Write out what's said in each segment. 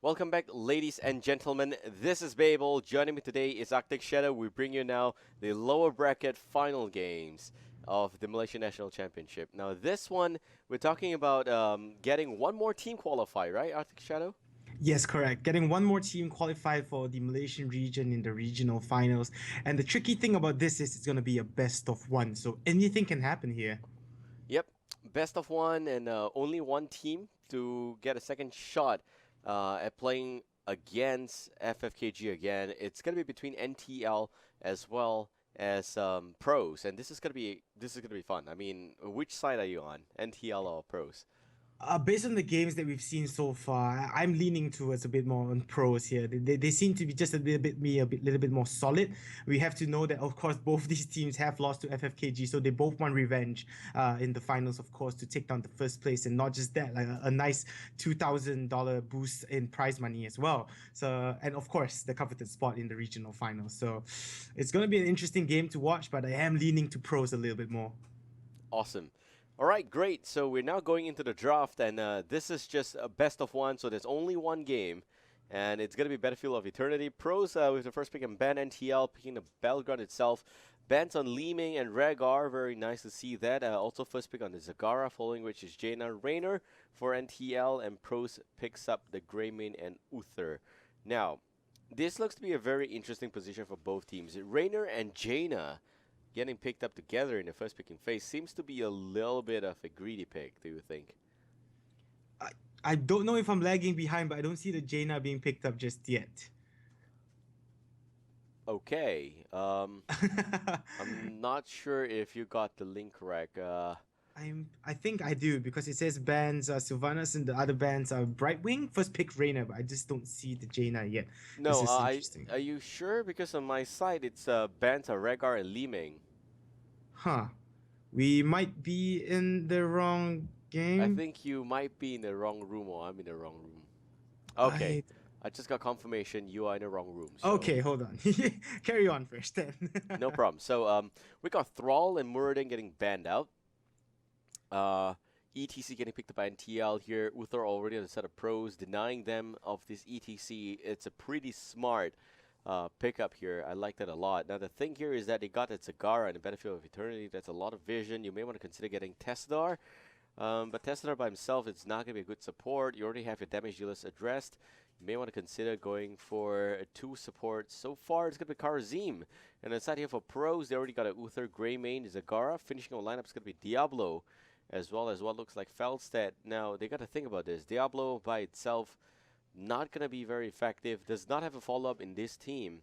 Welcome back, ladies and gentlemen. This is Babel. Joining me today is Arctic Shadow. We bring you now the lower bracket final games of the Malaysia National Championship. Now, this one, we're talking about getting one more team qualify, right, Arctic Shadow? Yes, correct. Getting one more team qualified for the Malaysian region in the regional finals. And the tricky thing about this is it's going to be a best of one. So anything can happen here. Yep, best of one and only one team to get a second shot at playing against FFKG again. It's gonna be between NTL as well as pros, and this is gonna be fun. I mean, which side are you on, NTL or pros? Based on the games that we've seen so far, I'm leaning towards a bit more on pros here. They seem to be just little bit more solid. We have to know that, of course, both these teams have lost to FFKG, so they both want revenge in the finals, of course, to take down the first place, and not just that, like a nice $2,000 boost in prize money as well. So, and of course, the coveted spot in the regional finals. So, it's going to be an interesting game to watch, but I am leaning to pros a little bit more. Awesome. All right, great. So we're now going into the draft, and this is just a best of one. So there's only one game, and it's gonna be Battlefield of Eternity. Pros with the first pick and Ban NTL picking the Battleground itself. Bans on Leeming and Rhaegar, very nice to see that. Also first pick on the Zagara, following which is Jaina Raynor for NTL, and Pros picks up the Greymane and Uther. Now, this looks to be a very interesting position for both teams. Raynor and Jaina getting picked up together in the first picking phase seems to be a little bit of a greedy pick, do you think? I, I don't know if I'm lagging behind, but I don't see the Jaina being picked up just yet. Okay. I'm not sure if you got the link correct. I think I do because it says bands Sylvanas and the other bands are Brightwing. First pick Reina, but I just don't see the Jaina yet. This No, is interesting. are you sure? Because on my side, it's Banta, Rhaegar, and Liming. Huh. We might be in the wrong I game. think you might be in the wrong room or I'm in the wrong room. Okay. I I just got confirmation you are in the wrong room, so Okay, hold on. Carry on first then. no problem. So we got Thrall and Muradin getting banned out. Uh, ETC getting picked up by NTL here. Uther already on a set of pros, denying them of this ETC. It's a pretty smart pickup here. I like that a lot. Now, the thing here is that they got that Zagara and the Battlefield of Eternity. That's a lot of vision. You may want to consider getting Tesdar. But Tesdar by himself, it's not going to be a good support. You already have your damage dealers addressed. You may want to consider going for two supports. So far, it's going to be Karazim. And aside here for pros, they already got a Uther, Greymane, Zagara. Finishing on lineup is going to be Diablo, as well as what looks like Feldstedt. Now, they got to think about this. Diablo by itself, not going to be very effective. Does not have a follow-up in this team.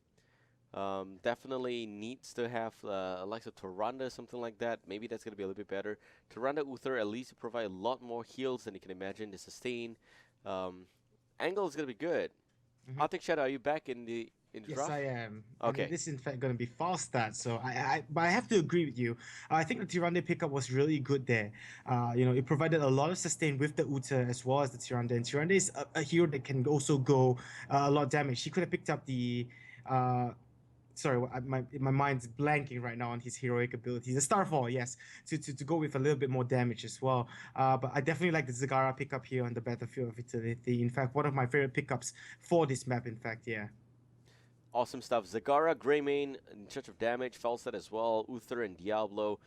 Definitely needs to have likes of Tyrande, something like that. Maybe that's going to be a little bit better. Tyrande, Uther, at least provide a lot more heals than you can imagine. The sustain. Angle is going to be good. Mhm. Arctic Shadow, are you back in the Yes, I draft? am. I mean, Okay. this is in fact going to be false stats. So but I have to agree with you. I think the Tyrande pickup was really good there. It provided a lot of sustain with the Uta as well as the Tyrande. And Tyrande is a hero that can also go a lot damage. He could have picked up the sorry, my mind's blanking right now on his heroic abilities. The Starfall, yes, to go with a little bit more damage as well. But I definitely like the Zagara pickup here on the Battlefield of Eternity. In fact, one of my favorite pickups for this map. In fact, yeah. Awesome stuff. Zagara, Greymane in charge of damage, Felset as well, Uther and Diablo.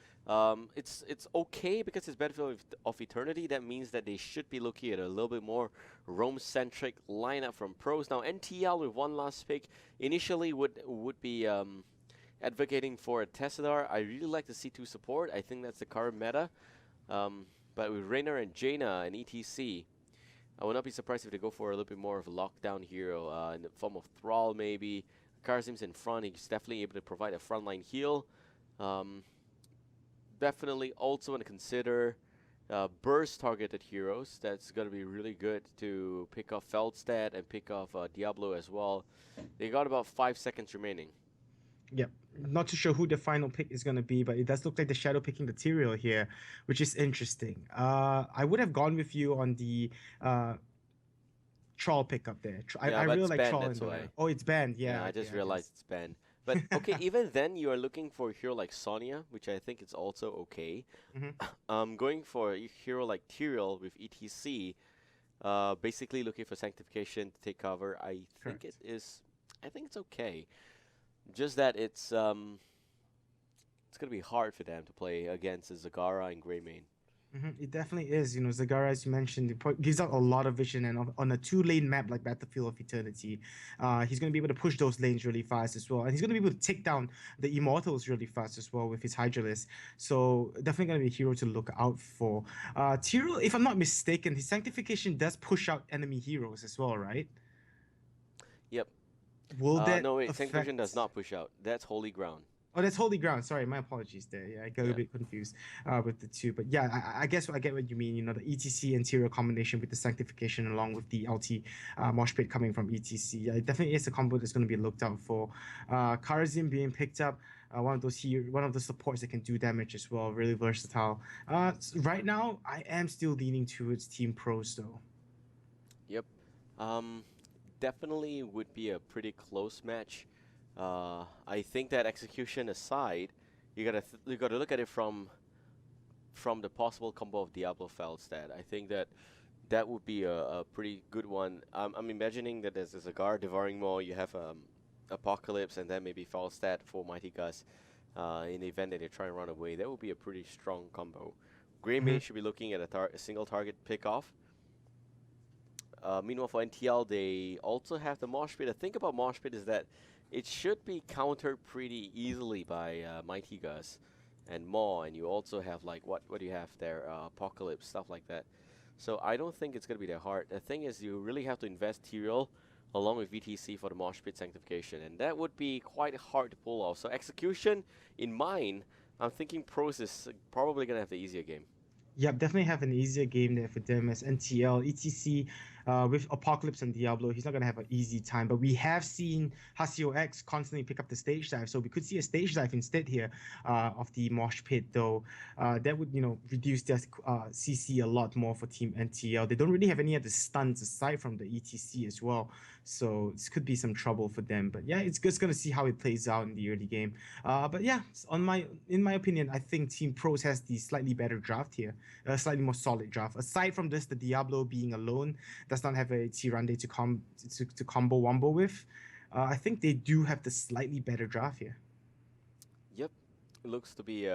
It's okay because it's Battlefield of Eternity. That means that they should be looking at a little bit more roam-centric lineup from pros. Now NTL with one last pick initially would be advocating for a Tessadar. I really like the C2 support. I think that's the current meta. But with Raynor and Jaina and ETC, I would not be surprised if they go for a little bit more of a lockdown hero in the form of Thrall, maybe. Karazim's in front. He's definitely able to provide a frontline heal. Um, Definitely also want to consider burst targeted heroes. That's going to be really good to pick off Feldstedt and pick off Diablo as well. They got about 5 seconds remaining. Yep. Not too sure who the final pick is going to be, but it does look like the shadow picking the Tyrael here, which is interesting. I would have gone with you on the Troll pickup there. I Yeah, but really it's like banned, Troll that's in the. why. Oh, it's banned. Yeah, Yeah, I just okay, I realized guess. it's banned. But okay, even then you are looking for a hero like Sonya, which I think is also okay. Mhm. Going for a hero like Tyrael with ETC, Basically looking for sanctification to take cover. I think it Correct. is. I think it's okay. Just that it's gonna be hard for them to play against Zagara and Greymane. It definitely is. Zagara, as you mentioned, gives out a lot of vision, and on a two-lane map like Battlefield of Eternity, he's going to be able to push those lanes really fast as well, and he's going to be able to take down the Immortals really fast as well with his Hydralisk. So definitely going to be a hero to look out for. Tyrell, if I'm not mistaken, his Sanctification does push out enemy heroes as well, right? Yep. Will that No wait, sanctification does affect? not push out. That's holy ground. Oh, that's Holy Ground. Sorry, my apologies there. Yeah, I got a Yeah. bit confused with the two. But yeah, I guess I get what you mean. The ETC interior combination with the Sanctification along with the LT Mosh Pit coming from ETC. Yeah, it definitely is a combo that's going to be looked out for. Karazim being picked up. One of the supports that can do damage as well. Really versatile. Right now, I am still leaning towards Team Pros though. Yep. Um, Definitely would be a pretty close match. I think that execution aside, you gotta look at it from the possible combo of Diablo Felstad. I think that that would be a pretty good one. I'm imagining that there's a Zagar Devouring Maw, you have Apocalypse, and then maybe Felstad for Mighty Gus in the event that they try and run away. That would be a pretty strong combo. Greymane should be looking at a single target pick off. Meanwhile, for NTL, they also have the Mosh Pit. The thing about Mosh Pit is that it should be countered pretty easily by Mighty Gus and Maw, and you also have like what do you have there? Apocalypse, stuff like that. So I don't think it's gonna be that hard. The thing is, you really have to invest Tyrael along with VTC for the Mosh Pit Sanctification, and that would be quite hard to pull off. So execution, in mine, I'm thinking Pros is probably gonna have the easier game. Yep, definitely have an easier game there for them as NTL, ETC, with Apocalypse and Diablo. He's not going to have an easy time, but we have seen Hasio X constantly pick up the stage dive, so we could see a stage dive instead here of the Mosh Pit, though. That would, reduce their CC a lot more for Team NTL. They don't really have any other stuns aside from the ETC as well, so this could be some trouble for them. But yeah, it's just going to see how it plays out in the early game. But yeah, in my opinion, I think Team Pros has the slightly better draft here, a slightly more solid draft. Aside from this, the Diablo being alone does not have a Tirande to combo wombo with. I think they do have the slightly better draft here. Yep, looks to be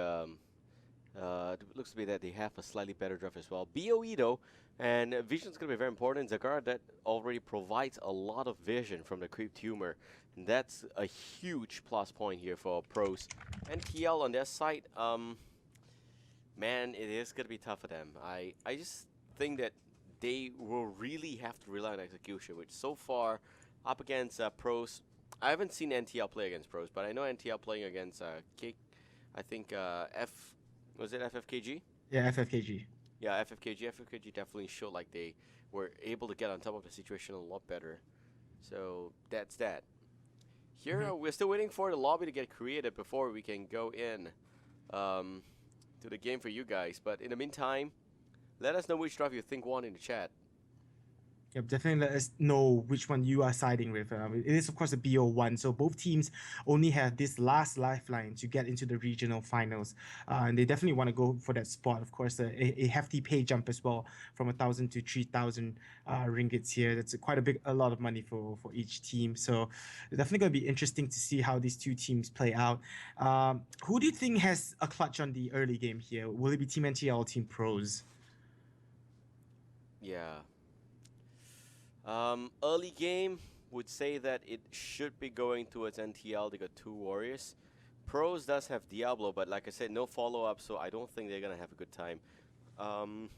looks to be that they have a slightly better draft as well. BOE though, and vision is going to be very important. Zagar that already provides a lot of vision from the creep tumor, and that's a huge plus point here for pros. NTL on their side, man, it is going to be tough for them. I just think that they will really have to rely on execution, which so far up against pros. I haven't seen NTL play against pros, but I know NTL playing against I think was it FFKG? Yeah, FFKG. Yeah, FFKG. FFKG definitely showed like they were able to get on top of the situation a lot better. So that's that. Here Mhm. we're still waiting for the lobby to get created before we can go in to the game for you guys. But in the meantime, let us know which drive you think won in the chat. Yep, definitely let us know which one you are siding with. It is, of course, a BO1, so both teams only have this last lifeline to get into the regional finals. And they definitely want to go for that spot. Of course, a hefty pay jump as well from 1,000 to 3,000 ringgits here. That's a lot of money for each team. So it's definitely going to be interesting to see how these two teams play out. Who do you think has a clutch on the early game here? Will it be Team NTL or Team Pros? Yeah. Early game would say that it should be going towards NTL. They got two warriors. Pros does have Diablo, but like I said, no follow up, so I don't think they're gonna have a good time. Um,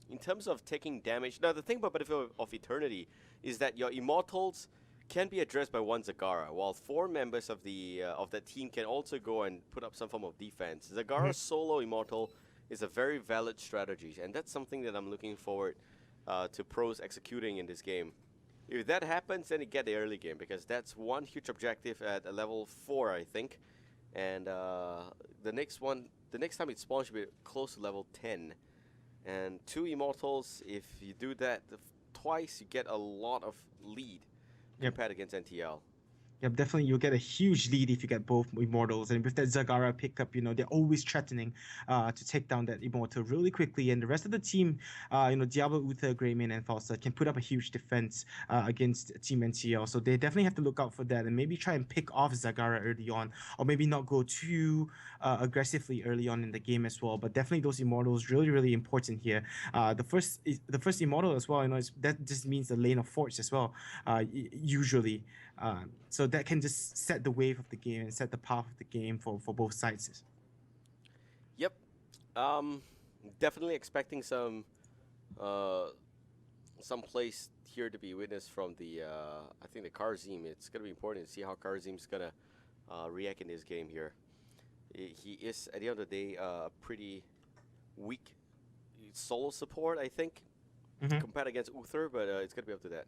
in terms of taking damage, now the thing about Battlefield of Eternity is that your immortals can be addressed by one Zagara, while four members of that team can also go and put up some form of defense. Zagara's solo immortal is a very valid strategy, and that's something that I'm looking forward to pros executing in this game. If that happens, then you get the early game, because that's one huge objective at a level 4, I think. And the next time it spawns should be close to level 10. And two immortals, if you do that twice, you get a lot of lead Yep. compared against NTL. Yep, definitely you'll get a huge lead if you get both immortals. And with that Zagara pickup, they're always threatening to take down that immortal really quickly. And the rest of the team, Diablo, Uther, Greymane, and Falsa can put up a huge defense against Team NCL. So they definitely have to look out for that and maybe try and pick off Zagara early on, or maybe not go too aggressively early on in the game as well. But definitely those immortals really, really important here. The first immortal as well, that just means the lane of forts as well, usually. So that can just set the wave of the game and set the path of the game for both sides. Yep. Um, Definitely expecting some place here to be witnessed from the I think the Karzim. It's gonna be important to see how Karzim's gonna react in this game here. He is at the end of the day pretty weak solo support, I think, compared against Uther, but it's gonna be up to that.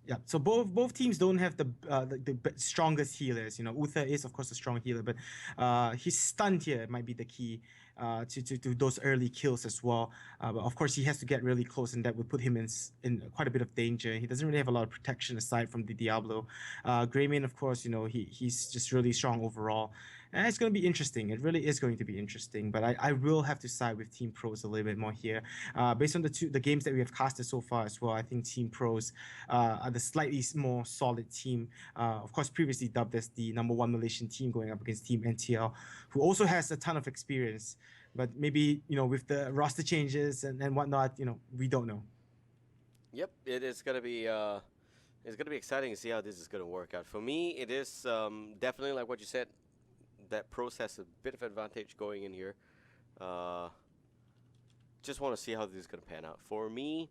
Yeah, so both teams don't have the strongest healers. Uther is of course a strong healer, but his stun here might be the key to those early kills as well. But of course he has to get really close, and that would put him in quite a bit of danger. He doesn't really have a lot of protection aside from the Diablo. Greymane, of course, he's just really strong overall. And it's going to be interesting. It really is going to be interesting. But I will have to side with Team Pros a little bit more here. Based on the games that we have casted so far as well, I think Team Pros are the slightly more solid team. Of course, previously dubbed as the #1 Malaysian team going up against Team NTL, who also has a ton of experience. But maybe, with the roster changes and whatnot, we don't know. Yep, it is gonna be it's gonna be exciting to see how this is gonna work out. For me, it is definitely like what you said, that Pros has a bit of advantage going in here. Uh, just want to see how this is gonna pan out. For me,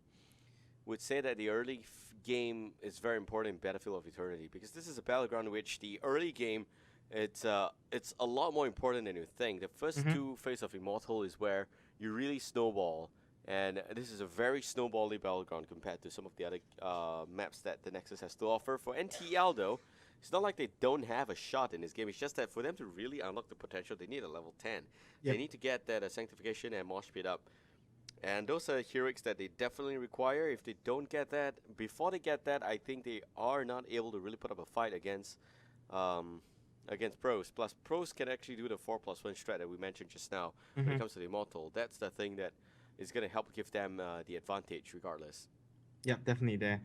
would say that the early game is very important in Battlefield of Eternity, because this is a battleground in which the early game, it's a lot more important than you think. The first two phases of Immortal is where you really snowball, and this is a very snowbally battleground compared to some of the other maps that the Nexus has to offer. For NTL though, it's not like they don't have a shot in this game. It's just that for them to really unlock the potential, they need a level 10. Yep. They need to get that Sanctification and Mosh Pit up. And those are heroics that they definitely require. If they don't get that, before they get that, I think they are not able to really put up a fight against Pros. Plus, Pros can actually do the 4+1 strat that we mentioned just now when it comes to the Immortal. That's the thing that is going to help give them the advantage regardless. Yeah, definitely there.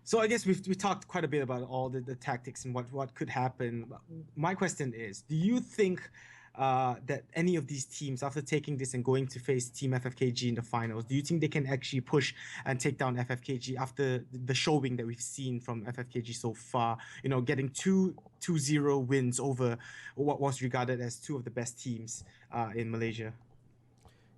So I guess we talked quite a bit about all the tactics and what could happen. My question is, do you think that any of these teams, after taking this and going to face Team FFKG in the finals, do you think they can actually push and take down FFKG after the showing that we've seen from FFKG so far? Getting 2-0 wins over what was regarded as two of the best teams in Malaysia.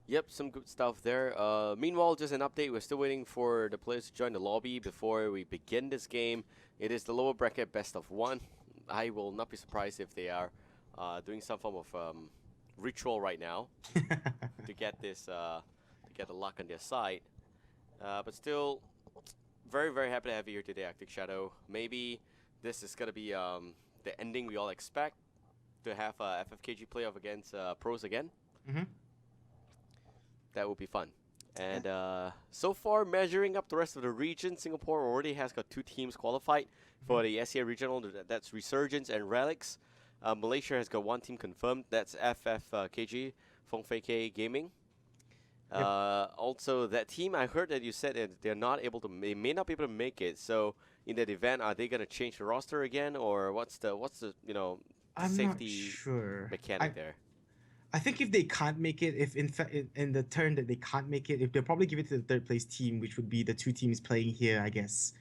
Yep, some good stuff there. Meanwhile, just an update. We're still waiting for the players to join the lobby before we begin this game. It is the lower bracket best of 1. I will not be surprised if they are doing some form of ritual right now to get this, to get the luck on their side. But still, very, very happy to have you here today, Arctic Shadow. Maybe this is gonna be the ending we all expect, to have a FFKG playoff against Pros again. That would be fun. And so far, measuring up the rest of the region, Singapore already has got 2 teams qualified for the SEA Regional. That's Resurgence and Relics. Malaysia has got 1 team confirmed. That's FFKG, Feng Fei K Gaming. Yep. Also, that team, I heard that you said that they may not be able to make it. So, in that event, are they gonna change the roster again, or what's the I'm safety not sure. mechanic there? I think if they can't make it, if in fact in the turn that they can't make it, if they'll probably give it to the third place team, which would be the 2 teams playing here, I guess.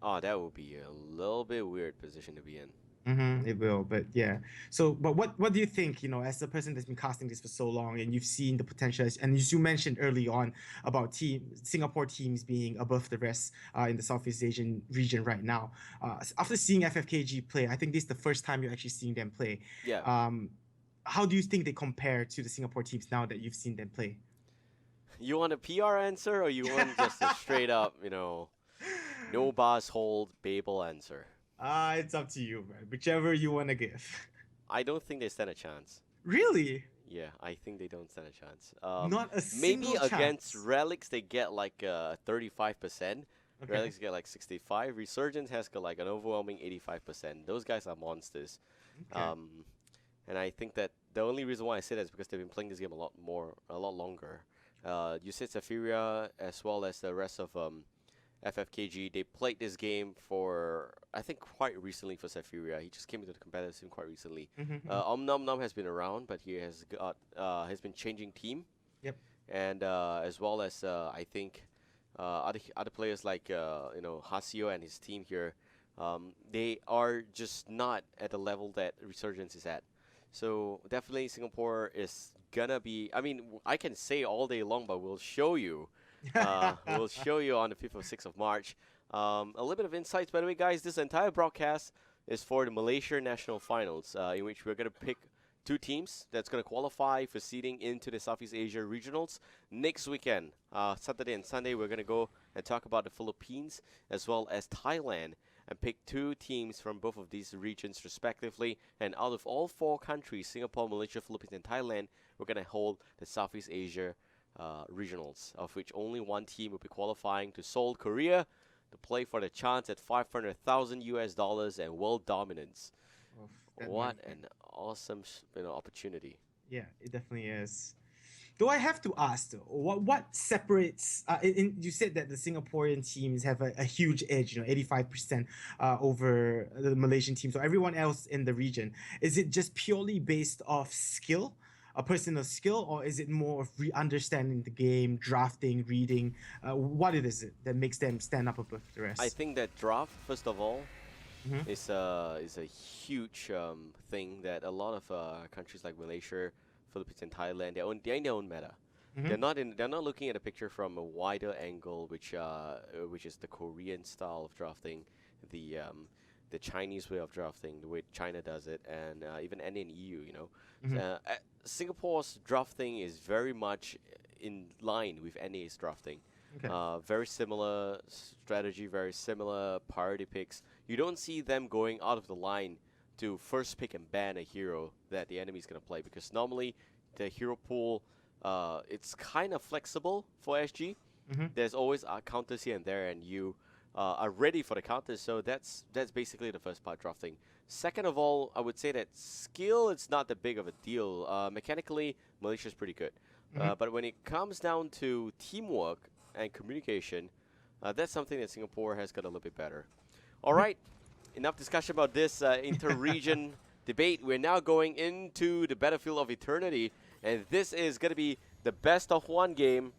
Oh, that would be a little bit weird position to be in. It will, but yeah. So, but what do you think? As the person that's been casting this for so long, and you've seen the potential, and as you mentioned early on about Singapore teams being above the rest in the Southeast Asian region right now. After seeing FFKG play, I think this is the first time you're actually seeing them play. Yeah. How do you think they compare to the Singapore teams now that you've seen them play? You want a PR answer, or you want just a straight up, no bars hold Babel answer? It's up to you, man. Whichever you want to give. I don't think they stand a chance. Really? Yeah, I think they don't stand a chance. Not a single maybe chance. against Relics they get like 35%, Okay. Relics get like 65. Resurgence has got like an overwhelming 85%. Those guys are monsters. Okay. And I think that the only reason why I say that is because they've been playing this game a lot longer. You said Safiria as well as the rest of FFKG. They played this game for I think quite recently for Safiria. He just came into the competitive scene quite recently. Nom Nom has been around, but he has been changing team. Yep. And as well as I think other players like Hasio and his team here, they are just not at the level that Resurgence is at. So definitely Singapore is gonna be. I mean, I can say all day long, but we'll show you. We'll show you on the 5th or 6th of March. A little bit of insights, by the way, guys. This entire broadcast is for the Malaysia National Finals, in which we're gonna pick two teams that's going to qualify for seeding into the Southeast Asia Regionals next weekend. Saturday and Sunday, we're going to go and talk about the Philippines as well as Thailand and pick two teams from both of these regions respectively. And out of all four countries, Singapore, Malaysia, Philippines, and Thailand, we're going to hold the Southeast Asia Regionals, of which only one team will be qualifying to Seoul, Korea, to play for the chance at $500,000 and world dominance. Oof, that What might- an awesome opportunity. Yeah, it definitely is. Though I have to ask though, what separates? You said that the Singaporean teams have a huge edge, 85% over the Malaysian teams or everyone else in the region. Is it just purely based off skill, a personal skill, or is it more of understanding the game, drafting, reading? What is it that makes them stand up above the rest? I think that draft, first of all, Mhm. is a huge thing that a lot of countries like Malaysia, Philippines, and Thailand they're in their own meta. Mhm. They're not looking at a picture from a wider angle, which is the Korean style of drafting, the Chinese way of drafting, the way China does it, and even N in EU. Singapore's drafting is very much in line with NA's drafting. Okay. Very similar strategy, very similar priority picks. You don't see them going out of the line to first pick and ban a hero that the enemy is going to play, because normally the hero pool, it's kind of flexible for SG. There's always counters here and there, and you are ready for the counters. So that's basically the first part, drafting. Second of all, I would say that skill, it's not that big of a deal. Mechanically, Malaysia's pretty good. But when it comes down to teamwork and communication, that's something that Singapore has got a little bit better. All right, enough discussion about this inter-region debate. We're now going into the battlefield of eternity, and this is going to be the best of one game,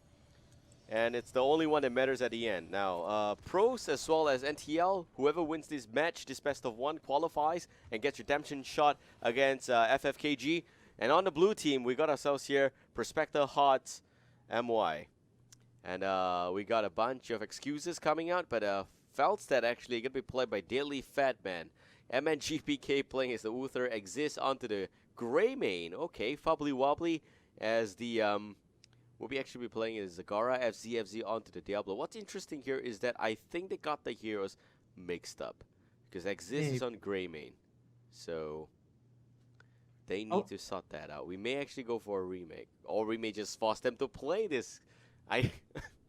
and it's the only one that matters at the end. Now, pros as well as NTL, whoever wins this match, this best of one, qualifies and gets redemption shot against FFKG. And on the blue team, we got ourselves here Prospector, Hearts, MY. And we got a bunch of excuses coming out, but Felstead actually going to be played by Daily Fatman. MNGPK playing as the Uther, exists onto the Grey main. Okay, Fubbly Wobbly as the we'll be actually be playing as Zagara, FZFZ onto the Diablo. What's interesting here is that I think they got the heroes mixed up, because Exist is on Grey main, so they need to sort that out. We may actually go for a remake, or we may just force them to play this. I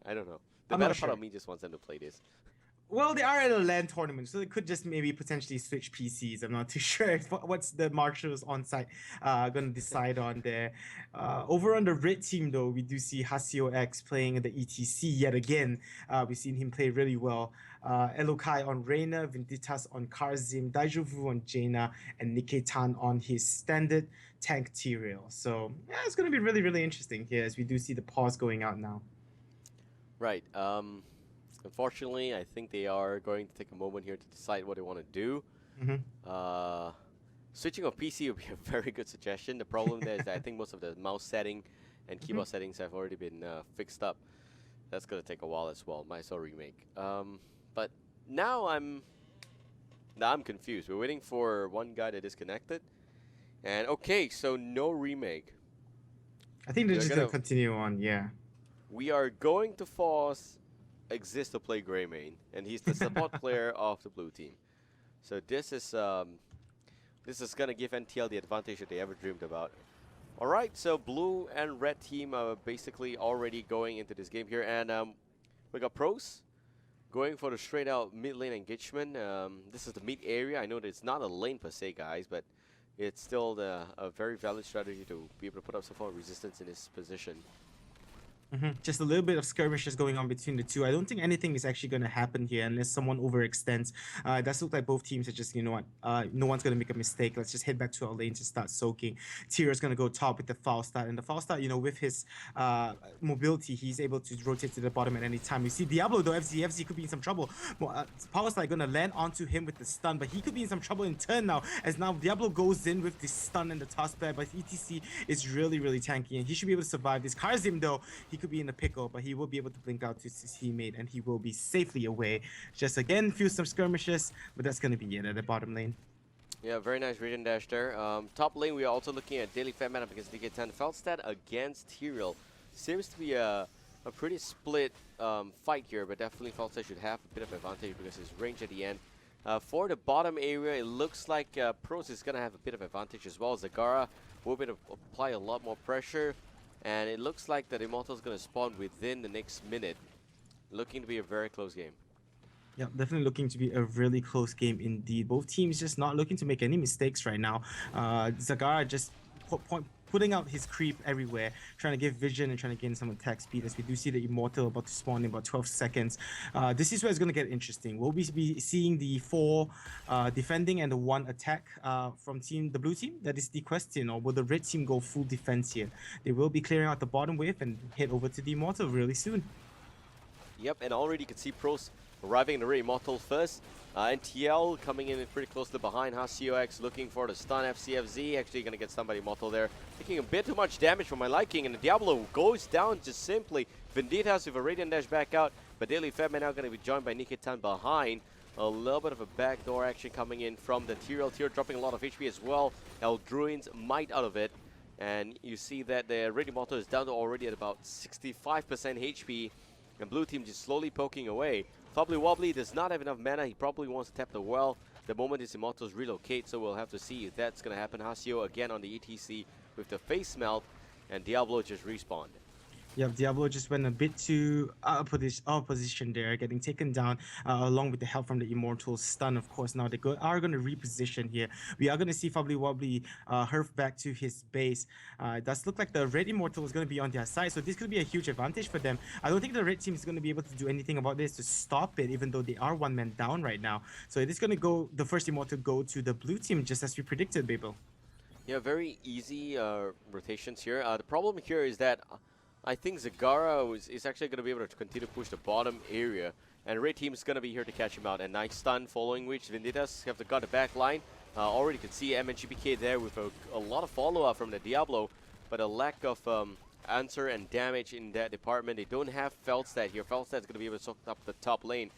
don't know. The better part of me just wants them to play this. Well, they are at a LAN tournament, so they could just maybe potentially switch PCs. I'm not too sure what's the marshals on site going to decide on there. Over on the red team, though, we do see Hasio X playing the ETC yet again. We've seen him play really well. Elokai on Reina, Vinditas on Karzim, Daijovu on Jaina, and Niketan on his standard tank T-Rail. So yeah, it's going to be really, really interesting here as we do see the pause going out now. Right. Unfortunately, I think they are going to take a moment here to decide what they want to do. Switching of PC would be a very good suggestion. The problem there is that I think most of the mouse setting and keyboard settings have already been fixed up. That's going to take a while as well. Might as well remake. But now I'm confused. We're waiting for one guy to disconnected. And okay, so no remake. I think they're just going to continue on, yeah. We are going to force Exist to play Grey main, and he's the support player of the blue team. So this is gonna give NTL the advantage that they ever dreamed about. All right, so blue and red team are basically already going into this game here, and we got pros going for the straight out mid lane engagement. This is the mid area. I know that it's not a lane per se, guys, but it's still a very valid strategy to be able to put up some form of resistance in this position. Just a little bit of skirmishes going on between the two. I don't think anything is actually going to happen here unless someone overextends. It does look like both teams are just, you know what, no one's going to make a mistake. Let's just head back to our lanes and start soaking. Tyr's going to go top with the foul start. And the foul start, you know, with his mobility, he's able to rotate to the bottom at any time. You see Diablo, though, FZ could be in some trouble. Power Slide going to land onto him with the stun, but he could be in some trouble in turn now, as now Diablo goes in with the stun and the toss back, but ETC is really, really tanky, and he should be able to survive this. Karzim, though, he could be in a pickle, but he will be able to blink out to his teammate, and he will be safely away. Just again, feel some skirmishes, but that's going to be it at the bottom lane. Yeah, very nice Radiant dash there. Top lane, we are also looking at Daily Fat Mana because DK10. Feldstad against Tyrael. Seems to be a pretty split fight here, but definitely Feldstad should have a bit of advantage because his range at the end. For the bottom area, it looks like Pros is going to have a bit of advantage as well. Zagara will be able to apply a lot more pressure. And it looks like that Immortal is going to spawn within the next minute. Looking to be a very close game. Yeah, definitely looking to be a really close game indeed. Both teams just not looking to make any mistakes right now. Zagara just putting out his creep everywhere, trying to give vision and trying to gain some attack speed, as we do see the Immortal about to spawn in about 12 seconds. This is where it's going to get interesting. Will we be seeing the 4 defending and the 1 attack from the blue team? That is the question. Or will the red team go full defense here? They will be clearing out the bottom wave and head over to the Immortal really soon. Yep, and already you can see Pros arriving in the red Immortal first. NTL coming in pretty closely behind. HasioX looking for the stun. FCFZ actually going to get somebody Immortal there. Taking a bit too much damage for my liking. And the Diablo goes down just simply. Venditas with a Radiant Dash back out. But Daily Fabman now going to be joined by Nikitan behind. A little bit of a backdoor action coming in from the Tyrael. Tyrael dropping a lot of HP as well. Eldruin's might out of it. And you see that the Red Immortal is down to already at about 65% HP. And blue team just slowly poking away. Fubbly Wobbly does not have enough mana. He probably wants to tap the well the moment his Immortals relocate, so we'll have to see if that's going to happen. Hasio again on the ETC with the face melt, and Diablo just respawned. Yep, Diablo just went a bit too out of position there, getting taken down along with the help from the Immortal stun, of course. Now they are going to reposition here. We are going to see Fubbly Wobbly herf back to his base. It does look like the red Immortal is going to be on their side, so this could be a huge advantage for them. I don't think the red team is going to be able to do anything about this to stop it, even though they are 1 man down right now. So it is going to go, the first Immortal go to the blue team, just as we predicted, Babel. Yeah, very easy rotations here. The problem here is that I think Zagara is actually going to be able to continue to push the bottom area, and red team is going to be here to catch him out. And nice stun following which Venditas have got the back line. Already can see MNGPK there with a lot of follow-up from the Diablo, but a lack of answer and damage in that department. They don't have Feldstad here. Feldstad's going to be able to soak up the top lane.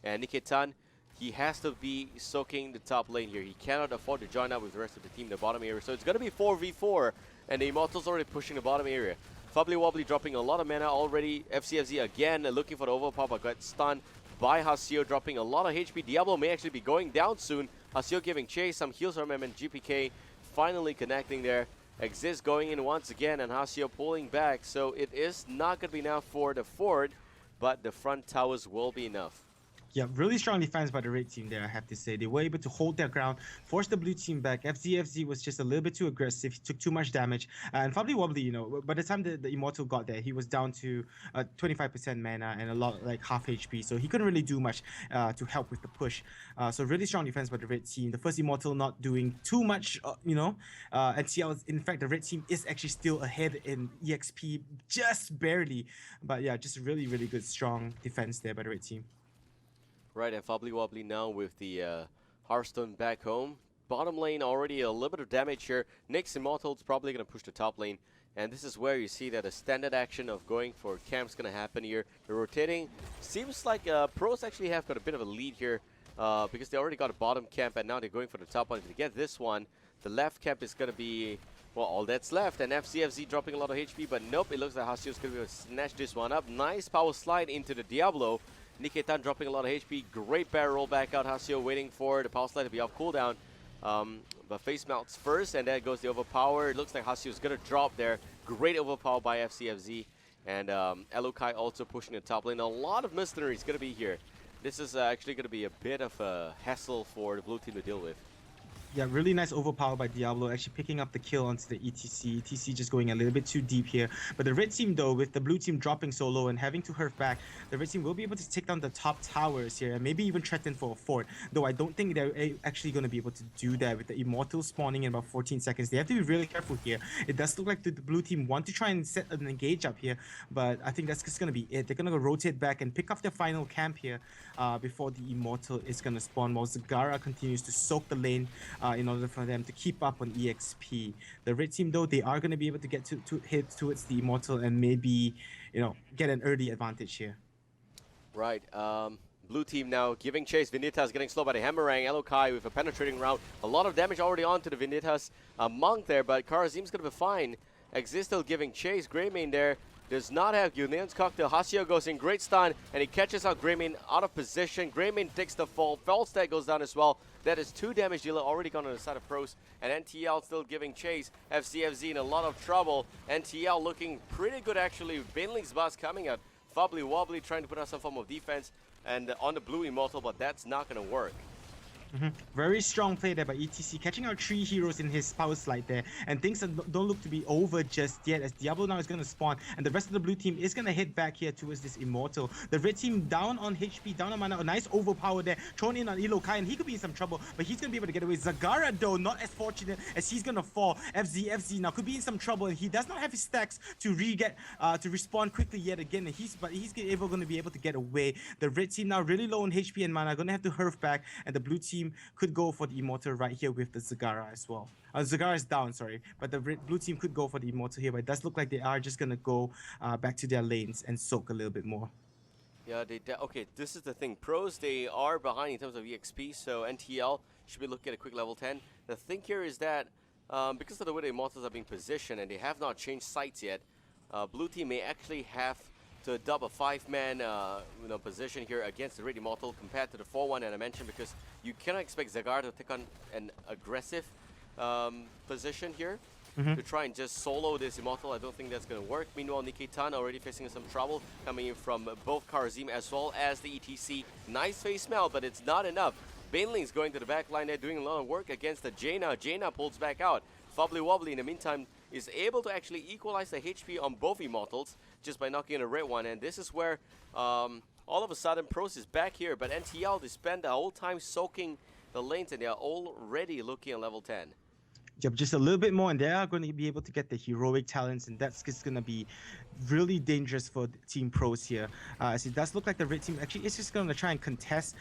And Nikitan, he has to be soaking the top lane here. He cannot afford to join up with the rest of the team in the bottom area. So it's going to be 4v4, and the Immortals already pushing the bottom area. Fubbly Wobbly dropping a lot of mana already. FCFZ again looking for the overpower, but got stunned by Hasio, dropping a lot of HP. Diablo may actually be going down soon. Hasio giving chase, some heals from him, and GPK finally connecting there. Exist going in once again, and Hasio pulling back. So it is not going to be enough for the fort, but the front towers will be enough. Yeah, really strong defense by the red team there, I have to say. They were able to hold their ground, force the blue team back. FZFZ was just a little bit too aggressive. He took too much damage. And Fubbly Wobbly, you know, by the time the Immortal got there, he was down to 25% mana and a lot, like half HP. So he couldn't really do much to help with the push. So really strong defense by the red team. The first Immortal not doing too much, you know. And CL, in fact, the red team is actually still ahead in EXP, just barely. But yeah, just really, really good, strong defense there by the red team. Right, and Fubbly Wobbly now with the Hearthstone back home. Bottom lane already a little bit of damage here. Next Immortal's probably going to push the top lane. And this is where you see that a standard action of going for camp's going to happen here. The rotating seems like Pros actually have got a bit of a lead here because they already got a bottom camp, and now they're going for the top one. If they get this one, the left camp is going to be, well, all that's left. And FCFZ dropping a lot of HP, but nope, it looks like Hasio's going to be able to snatch this one up. Nice power slide into the Diablo. Nikitan dropping a lot of HP. Great barrel roll back out. Hasio waiting for the power slide to be off cooldown. But face melts first, and then goes the overpower. It looks like Hasio's going to drop there. Great overpower by FCFZ. And Elokai also pushing the top lane. A lot of mercenaries going to be here. This is actually going to be a bit of a hassle for the blue team to deal with. Yeah, really nice overpower by Diablo, actually picking up the kill onto the ETC. ETC just going a little bit too deep here. But the red team, though, with the blue team dropping so low and having to hurf back, the red team will be able to take down the top towers here and maybe even threaten for a fort. Though I don't think they're actually going to be able to do that with the Immortal spawning in about 14 seconds. They have to be really careful here. It does look like the blue team want to try and set an engage up here, but I think that's just going to be it. They're going to go rotate back and pick up their final camp here before the Immortal is going to spawn, while Zagara continues to soak the lane in order for them to keep up on EXP. The red team, though, they are going to be able to get to hit towards the Immortal and maybe, get an early advantage here. Right. Blue team now giving chase. Vanitas getting slowed by the Hammerang. Elokai with a penetrating round. A lot of damage already onto the Vanitas Monk there, but Karazim's going to be fine. Exist still giving chase. Greymane there does not have Union's cocktail. Hasio goes in, great stun, and he catches out Greymane out of position. Greymane takes the fall. Felstad goes down as well. That is 2 damage dealer already gone on the side of Pros. And NTL still giving chase. FCFZ in a lot of trouble. NTL looking pretty good actually. Baneling's boss coming out. Fubbly wobbly trying to put out some form of defense and on the blue Immortal, but that's not going to work. Very strong play there by ETC, catching out 3 heroes in his power slide there, and things don't look to be over just yet, as Diablo now is going to spawn, and the rest of the blue team is going to head back here towards this Immortal. The red team down on HP, down on mana, a nice overpower there, thrown in on Elokai, and he could be in some trouble, but he's going to be able to get away. Zagara, though, not as fortunate, as he's going to fall. FZ now could be in some trouble, and he does not have his stacks to to respawn quickly yet again, and he's going to be able to get away. The red team now really low on HP and mana, going to have to hurf back, and the blue team could go for the Immortal right here with the Zagara as well. Zagara is down, sorry, but the blue team could go for the Immortal here, but it does look like they are just going to go back to their lanes and soak a little bit more. Yeah, okay, this is the thing. Pros, they are behind in terms of EXP, so NTL should be looking at a quick level 10. The thing here is that because of the way the Immortals are being positioned and they have not changed sites yet, blue team may actually have to adopt a 5-man position here against the Red Immortal compared to the 4-1 that I mentioned, because you cannot expect Zagara to take on an aggressive position here to try and just solo this Immortal. I don't think that's going to work. Meanwhile, Nikitan already facing some trouble coming in from both Karazim as well as the ETC. Nice face smell, but it's not enough. Baneling's going to the back line there, doing a lot of work against the Jaina. Jaina pulls back out. Fubbly Wobbly in the meantime is able to actually equalize the HP on both Immortals just by knocking in a red one, and this is where all of a sudden Pros is back here, but NTL, they spend the whole time soaking the lanes and they are already looking at level 10. Yep, just a little bit more, and they are going to be able to get the heroic talents, and that's just going to be really dangerous for Team Pros here. As it does look like the red team actually is just going to try and contest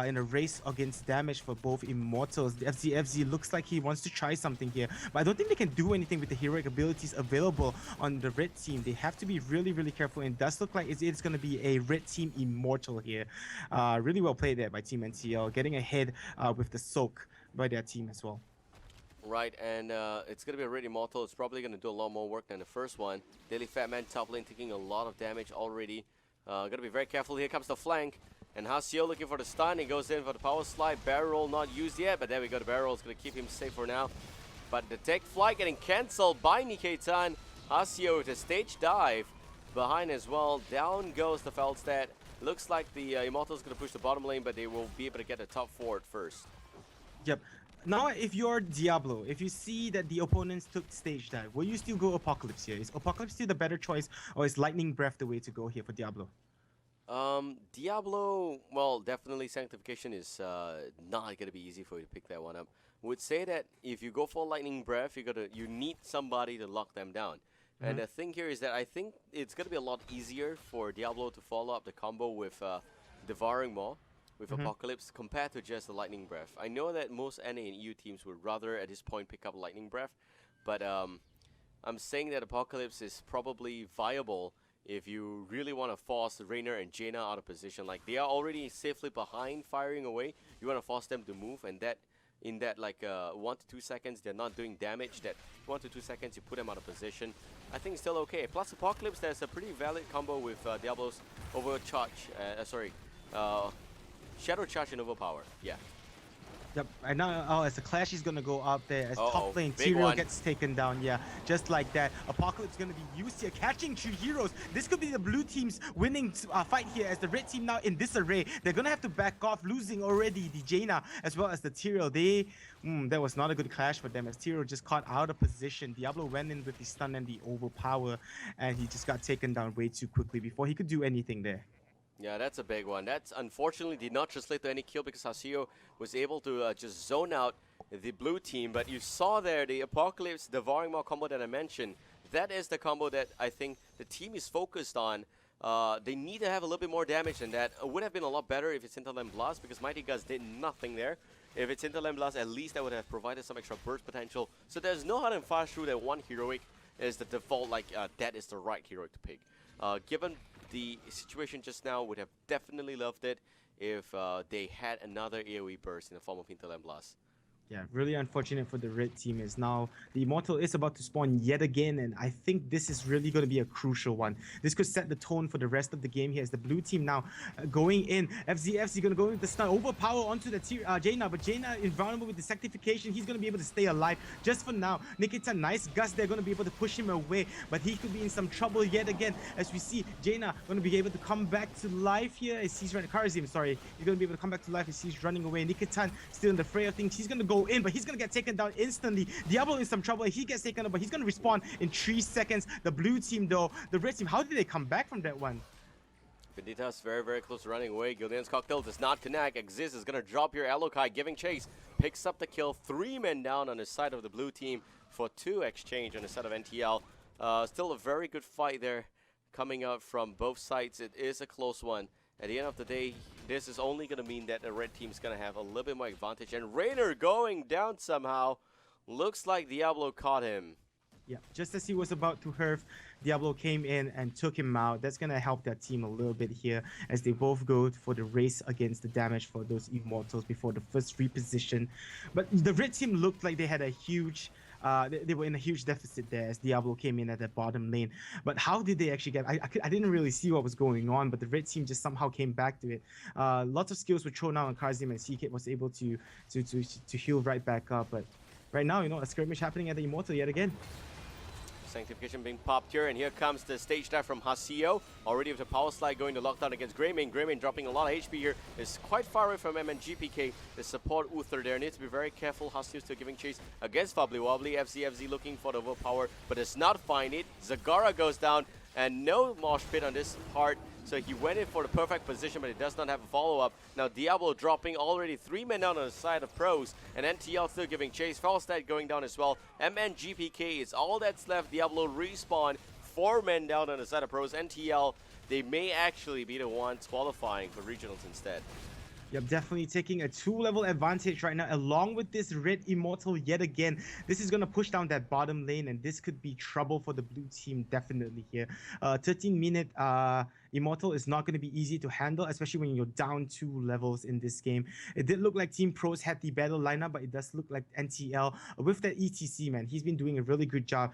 in a race against damage for both Immortals. The FZ looks like he wants to try something here, but I don't think they can do anything with the heroic abilities available on the red team. They have to be really, really careful, and it does look like it's going to be a red team Immortal here. Really well played there by Team NTL, getting ahead with the soak by their team as well. Right, and it's going to be a Red Immortal. It's probably going to do a lot more work than the first one. Daily Fatman top lane taking a lot of damage already. Got to be very careful. Here comes the flank. And Hasio looking for the stun. He goes in for the power slide. Barrel roll not used yet, but there we go. The barrel is going to keep him safe for now. But the tech fly getting cancelled by Nikkei-tan. Hasio with a stage dive behind as well. Down goes the Feldstad. Looks like the Immortal is going to push the bottom lane, but they will be able to get the top forward first. Yep. Now, if you're Diablo, if you see that the opponents took stage dive, will you still go Apocalypse here? Is Apocalypse still the better choice, or is Lightning Breath the way to go here for Diablo? Diablo, well, definitely Sanctification is not going to be easy for you to pick that one up. Would say that if you go for Lightning Breath, you need somebody to lock them down. And the thing here is that I think it's going to be a lot easier for Diablo to follow up the combo with Devouring Maw with Apocalypse compared to just the Lightning Breath. I know that most NA and EU teams would rather at this point pick up Lightning Breath, but I'm saying that Apocalypse is probably viable if you really want to force Raynor and Jaina out of position. Like, they are already safely behind firing away. You want to force them to move, and that in that 1 to 2 seconds they're not doing damage. That 1 to 2 seconds you put them out of position, I think it's still okay. Plus Apocalypse, there's a pretty valid combo with Diablo's Overcharge, Shadow Charge and Overpower. Yeah. Yep, right now, as the clash is gonna go up there, as Uh-oh, top lane, big Tyrael one. gets taken down, yeah, just like that. Apocalypse gonna be used here, catching 2 heroes. This could be the blue team's winning fight here, as the red team now in disarray. They're gonna have to back off, losing already the Jaina as well as the Tyrael. That was not a good clash for them, as Tyrael just caught out of position. Diablo went in with the stun and the overpower, and he just got taken down way too quickly before he could do anything there. Yeah, that's a big one. That's unfortunately did not translate to any kill because Hasio was able to just zone out the blue team. But you saw there the Apocalypse Devouring Maw combo that I mentioned. That is the combo that I think the team is focused on. They need to have a little bit more damage than that. It would have been a lot better if it's Interland Blast because Mighty Gus did nothing there. If it's Interland Blast, at least that would have provided some extra burst potential. So there's no hard and fast rule that one heroic is the default, like that is the right heroic to pick. Given the situation just now, would have definitely loved it if they had another AoE burst in the form of Hinterland Blast. Yeah, really unfortunate for the red team is now the Immortal is about to spawn yet again, and I think this is really going to be a crucial one. This could set the tone for the rest of the game here as the blue team now going in. FZFZ going to go with the stun, overpower onto the Jaina, but Jaina invulnerable with the sanctification. He's going to be able to stay alive just for now. Nikita, nice gust. They're going to be able to push him away, but he could be in some trouble yet again as we see Jaina going to be able to come back to life here as he's running. Karazim, sorry. He's going to be able to come back to life as he's running away. Nikita still in the fray of things. He's going to go in, but he's gonna get taken down instantly. Diablo in some trouble. He gets taken up, but he's gonna respawn in 3 seconds. The blue team, though, the red team, how did they come back from that one? Vendita's very, very close to running away. Gildan's cocktail does not connect. Exist is gonna drop here. Alokai giving chase. Picks up the kill. 3 men down on the side of the blue team for 2 exchange on the side of NTL. Still a very good fight there coming up from both sides. It is a close one. At the end of the day, this is only going to mean that the red team's going to have a little bit more advantage. And Raynor going down somehow. Looks like Diablo caught him. Yeah, just as he was about to herf, Diablo came in and took him out. That's going to help that team a little bit here as they both go for the race against the damage for those Immortals before the first reposition. But the red team looked like they had a huge... they were in a huge deficit there as Diablo came in at the bottom lane. But how did they actually get... I didn't really see what was going on, but the red team just somehow came back to it. Lots of skills were thrown out on Karzim, and CK was able to heal right back up. But right now, a skirmish happening at the Immortal yet again. Sanctification being popped here, and here comes the stage dive from Hasio. Already with the power slide going to lockdown against Greymane. Greymane dropping a lot of HP here. Is quite far away from MNGPK. The support Uther there needs to be very careful. Hasio still giving chase against Fubbly Wobbly. FZFZ looking for the overpower, but does not find it. Zagara goes down, and no mosh pit on this part. So he went in for the perfect position, but it does not have a follow-up. Now Diablo dropping already 3 men down on the side of Pros, and NTL still giving chase. Falstad going down as well. MNGPK is all that's left. Diablo respawn, 4 men down on the side of Pros. NTL, they may actually be the ones qualifying for regionals instead. Yep, definitely taking a 2-level advantage right now along with this red Immortal yet again. This is going to push down that bottom lane, and this could be trouble for the blue team definitely here. 13-minute Immortal is not going to be easy to handle, especially when you're down 2 levels in this game. It did look like Team Pros had the battle lineup, but it does look like NTL with that ETC, man. He's been doing a really good job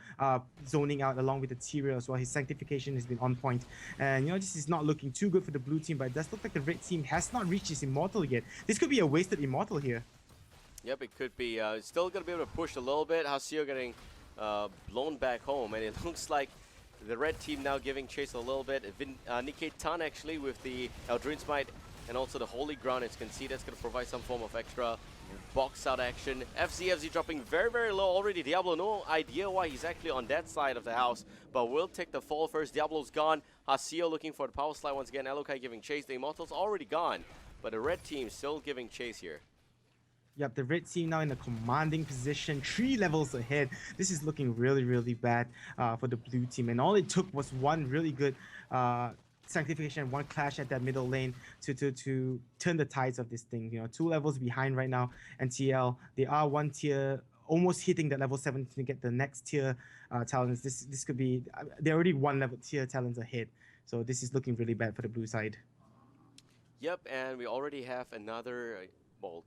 zoning out along with the Tyrael as well. His sanctification has been on point. And, this is not looking too good for the blue team, but it does look like the red team has not reached his Immortal yet. This could be a wasted Immortal here. Yep, it could be. Still going to be able to push a little bit. Hasio getting blown back home, and it looks like the red team now giving chase a little bit. Nikkei Tan actually with the Eldrin Smite and also the Holy Ground. As you can see, that's going to provide some form of extra box out action. FZFZ dropping very, very low already. Diablo, no idea why he's actually on that side of the house, but will take the fall first. Diablo's gone. Hasio looking for the power slide once again. Elokai giving chase. The Immortal's already gone, but the red team still giving chase here. Yep, the red team now in a commanding position, 3 levels ahead. This is looking really, really bad for the blue team. And all it took was one really good sanctification, one clash at that middle lane to turn the tides of this thing. 2 levels behind right now. NTL, they are 1 tier, almost hitting that level 7 to get the next tier talents. This could be, they're already 1 level tier talents ahead. So this is looking really bad for the blue side. Yep, and we already have another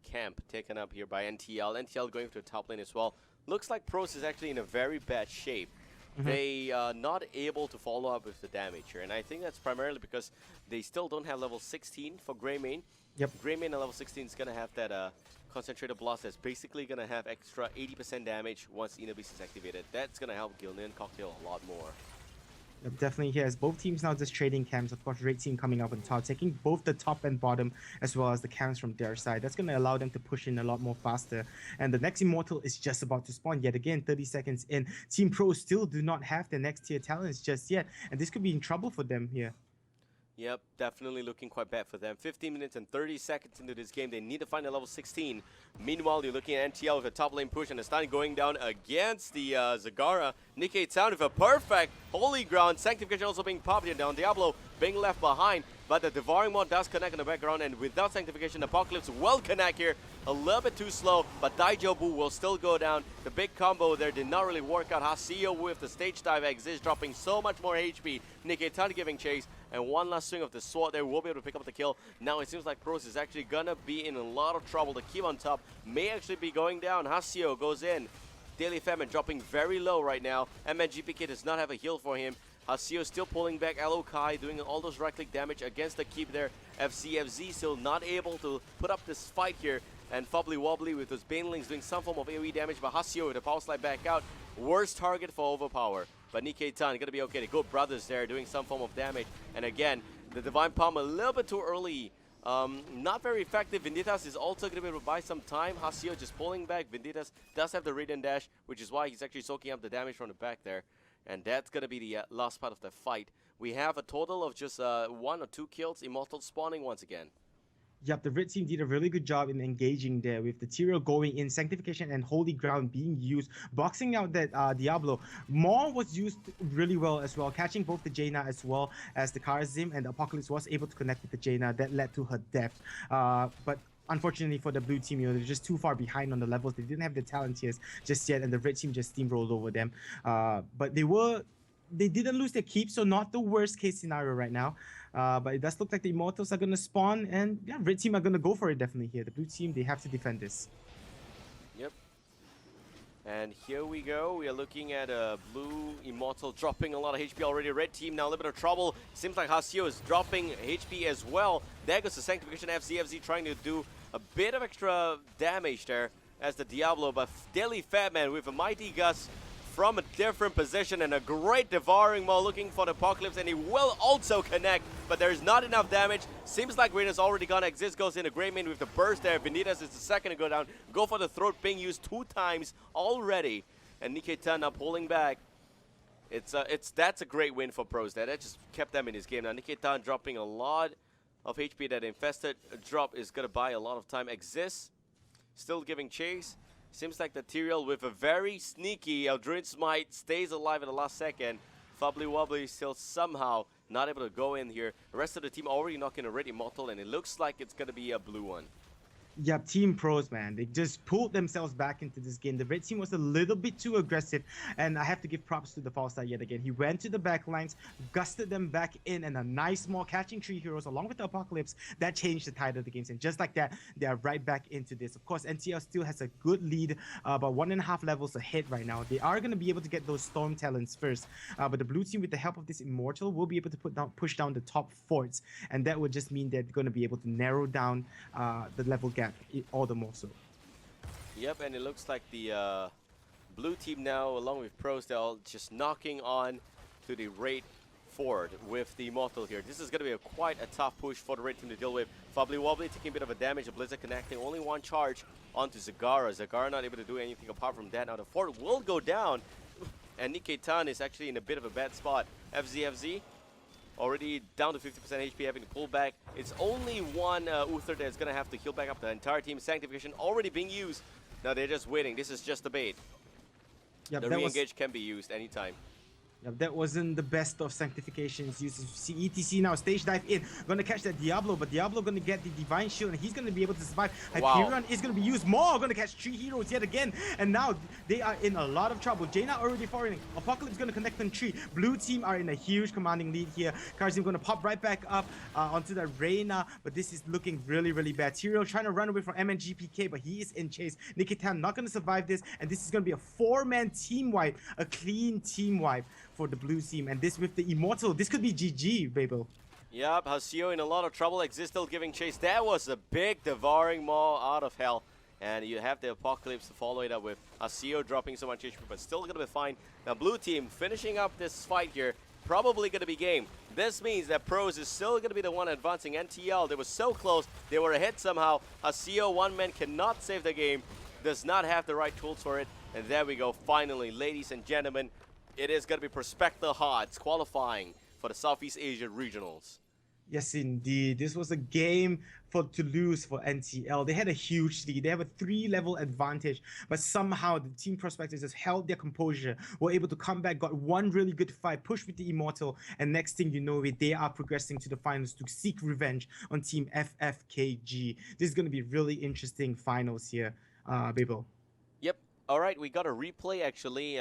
camp taken up here by NTL. NTL going to the top lane as well. Looks like Pros is actually in a very bad shape. they are not able to follow up with the damage here. And I think that's primarily because they still don't have level 16 for Greymane. Yep. Greymane at level 16 is going to have that Concentrated Blast that's basically going to have extra 80% damage once Inner Beast is activated. That's going to help Gilnean Cocktail a lot more. Yep, definitely here as both teams now just trading camps. Of course, Red Team coming up on top, taking both the top and bottom as well as the camps from their side. That's going to allow them to push in a lot more faster. And the next Immortal is just about to spawn yet again, 30 seconds in. Team Pro still do not have their next tier talents just yet, and this could be in trouble for them here. Yep, definitely looking quite bad for them. 15 minutes and 30 seconds into this game. They need to find a level 16. Meanwhile, you're looking at NTL with a top lane push and a stun going down against the Zagara. Nikkei Town with a perfect holy ground. Sanctification also being popped here down. Diablo being left behind. But the Devouring Maw does connect in the background, and without Sanctification, Apocalypse will connect here. A little bit too slow, but Daijobu will still go down. The big combo there did not really work out. Hasio with the stage dive exists, dropping so much more HP. Nikkei Town giving chase, and one last swing of the sword there will be able to pick up the kill. Now it seems like Pros is actually gonna be in a lot of trouble. The keep on top may actually be going down. Hasio goes in. Daily Famine dropping very low right now. MNGPK does not have a heal for him. Hasio still pulling back. Kai doing all those right-click damage against the keep there. FZFZ still not able to put up this fight here. And Fubbly Wobbly with those Banelings doing some form of AoE damage. But Hasio with the power slide back out. Worst target for Overpower. But Nikkei Tan gonna be okay. The Good Brothers there doing some form of damage. And again, the Divine Palm a little bit too early. Not very effective. Venditas is also going to be able to buy some time. Hasio just pulling back. Venditas does have the Radiant Dash, which is why he's actually soaking up the damage from the back there. And that's going to be the last part of the fight. We have a total of just 1 or 2 kills. Immortal spawning once again. Yep, the Red Team did a really good job in engaging there with the Tyrael going in, Sanctification and Holy Ground being used, boxing out that Diablo. Maw was used really well as well, catching both the Jaina as well as the Karazim, and the Apocalypse was able to connect with the Jaina. That led to her death. But unfortunately for the blue team, they're just too far behind on the levels. They didn't have the talent tiers just yet, and the Red Team just steamrolled over them. But they didn't lose their keep, so not the worst case scenario right now. But it does look like the Immortals are going to spawn, and yeah, Red Team are going to go for it definitely here. The blue team, they have to defend this. Yep. And here we go. We are looking at a blue Immortal dropping a lot of HP already. Red Team now a little bit of trouble. Seems like Hasio is dropping HP as well. There goes the Sanctification. FZFZ trying to do a bit of extra damage there as the Diablo, but Daily Fatman with a Mighty Gust from a different position and a great Devouring Maw looking for the Apocalypse, and he will also connect, but there's not enough damage. Seems like Rain is already gonna exist, goes into Greymane with the burst there. Vanitas is the second to go down. Go for the throat, being used 2 times already. And Nikkei Tan now pulling back. That's a great win for Pros there. That just kept them in this game. Now Nikkei Tan dropping a lot of HP. That infested drop is gonna buy a lot of time. Exists, still giving chase. Seems like the Tyrael with a very sneaky Eldritch Smite stays alive at the last second. Fubbly Wobbly still somehow not able to go in here. The rest of the team already knocking a Red Immortal, and it looks like it's going to be a blue one. Yeah, Team Pros, man, they just pulled themselves back into this game. The Red Team was a little bit too aggressive, and I have to give props to the false side yet again. He went to the back lines, gusted them back in, and a nice small catching 3 heroes along with the Apocalypse. That changed the tide of the games, and just like that, they are right back into this. Of course, NTL still has a good lead, about 1.5 levels ahead right now. They are going to be able to get those Storm Talents first, but the blue team, with the help of this Immortal, will be able to push down the top forts, and that would just mean they're going to be able to narrow down the level gap all the more so. Yep, and it looks like the blue team now, along with Pros, they're all just knocking on to the Raid Ford with the Immortal here. This is going to be quite a tough push for the Raid team to deal with. Fubbly Wobbly taking a bit of a damage, a Blizzard connecting, only 1 charge onto Zagara. Zagara not able to do anything apart from that. Now the fort will go down, and Nikkei Tan is actually in a bit of a bad spot. FZFZ already down to 50% HP, having to pull back. It's only one Uther that's going to have to heal back up the entire team. Sanctification already being used. Now they're just waiting. This is just a bait. Yep, the re-engage can be used anytime. Yep, that wasn't the best of sanctifications used. You see ETC now stage dive in, gonna catch that Diablo, but Diablo gonna get the divine shield and he's gonna be able to survive. Wow. Hyperion is gonna be used more, gonna catch 3 heroes yet again, and now they are in a lot of trouble. Jaina already falling. Apocalypse gonna connect on 3. Blue team are in a huge commanding lead here. Karzim gonna pop right back up onto the Reyna, but this is looking really bad. Tyrael trying to run away from MNGPK, but he is in chase. Nikitan not gonna survive this, and this is gonna be a 4-man team wipe, a clean team wipe for the blue team, and this with the Immortal, this could be GG, Babel. Yep, Hasio in a lot of trouble. Exist still giving chase. That was a big devouring maw out of hell. And you have the Apocalypse to follow it up with Hasio dropping so much HP, but still going to be fine. Now, blue team finishing up this fight here, probably going to be game. This means that Pros is still going to be the one advancing. NTL, they were so close. They were ahead somehow. Hasio, one man, cannot save the game. Does not have the right tools for it. And there we go. Finally, ladies and gentlemen, it is going to be Prospector Hearts qualifying for the Southeast Asia Regionals. Yes, indeed. This was a game to lose for NTL. They had a huge lead. They have a 3-level advantage, but somehow the team Prospectors just held their composure, were able to come back, got one really good fight, pushed with the Immortal, and next thing you know it, they are progressing to the finals to seek revenge on Team FFKG. This is going to be really interesting finals here, Babel. Yep. All right, we got a replay actually.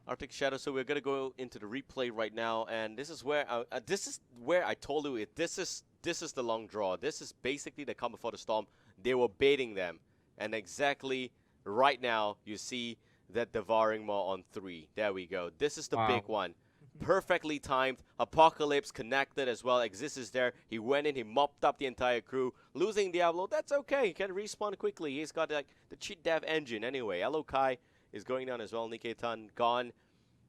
Arctic Shadow, so we're gonna go into the replay right now, and this is where I told you this is the long draw. This is basically the come before the storm. They were baiting them, and exactly right now you see that devouring maw on 3. There we go. This is the big one. Perfectly timed. Apocalypse connected as well. Exist is there. He went in. He mopped up the entire crew. Losing Diablo, that's okay. He can respawn quickly. He's got like the cheat dev engine anyway. Elokai is going down as well. Niketan gone.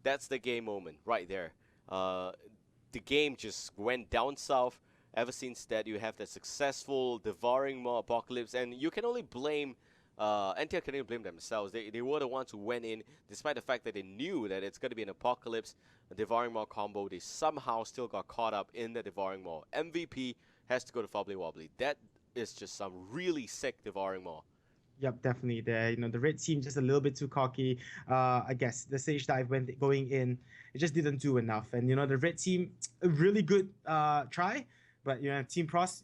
That's the game moment right there. The game just went down south ever since that. You have the successful devouring maw Apocalypse, and you can only blame NTL can only blame themselves. They were the ones who went in, despite the fact that they knew that it's going to be an Apocalypse, a devouring maw combo. They somehow still got caught up in the devouring maw. MVP has to go to Fobbly Wobbly. That is just some really sick devouring maw. Yep, definitely. The red team just a little bit too cocky. I guess the stage dive going in, it just didn't do enough. And the red team, a really good try, but Team Pros,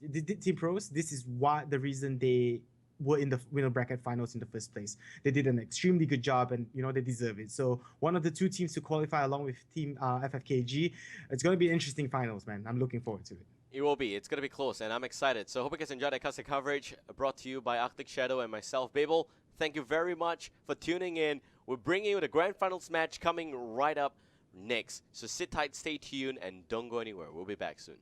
this is the reason they were in the winner bracket finals in the first place. They did an extremely good job, and they deserve it. So one of the 2 teams to qualify along with Team FFKG. It's going to be an interesting finals, man. I'm looking forward to it. It will be. It's going to be close, and I'm excited. So hope you guys enjoyed that custom coverage brought to you by Arctic Shadow and myself, Babel. Thank you very much for tuning in. We're bringing you the Grand Finals match coming right up next. So sit tight, stay tuned, and don't go anywhere. We'll be back soon.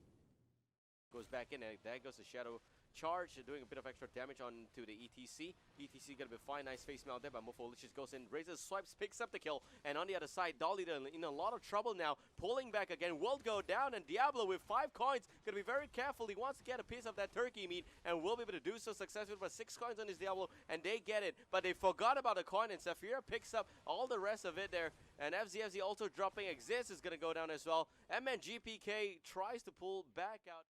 Goes back in, and there goes the Shadow charge, doing a bit of extra damage onto the ETC. ETC gonna be fine, nice face mount there, but Morpholicious goes in, raises, swipes, picks up the kill, and on the other side, Dolly in a lot of trouble now, pulling back again, will go down, and Diablo with 5 coins, gonna be very careful. He wants to get a piece of that turkey meat, and will be able to do so successfully with 6 coins on his Diablo, and they get it, but they forgot about the coin, and Saphira picks up all the rest of it there, and FZFZ also dropping. Exist is gonna go down as well. MNGPK tries to pull back out.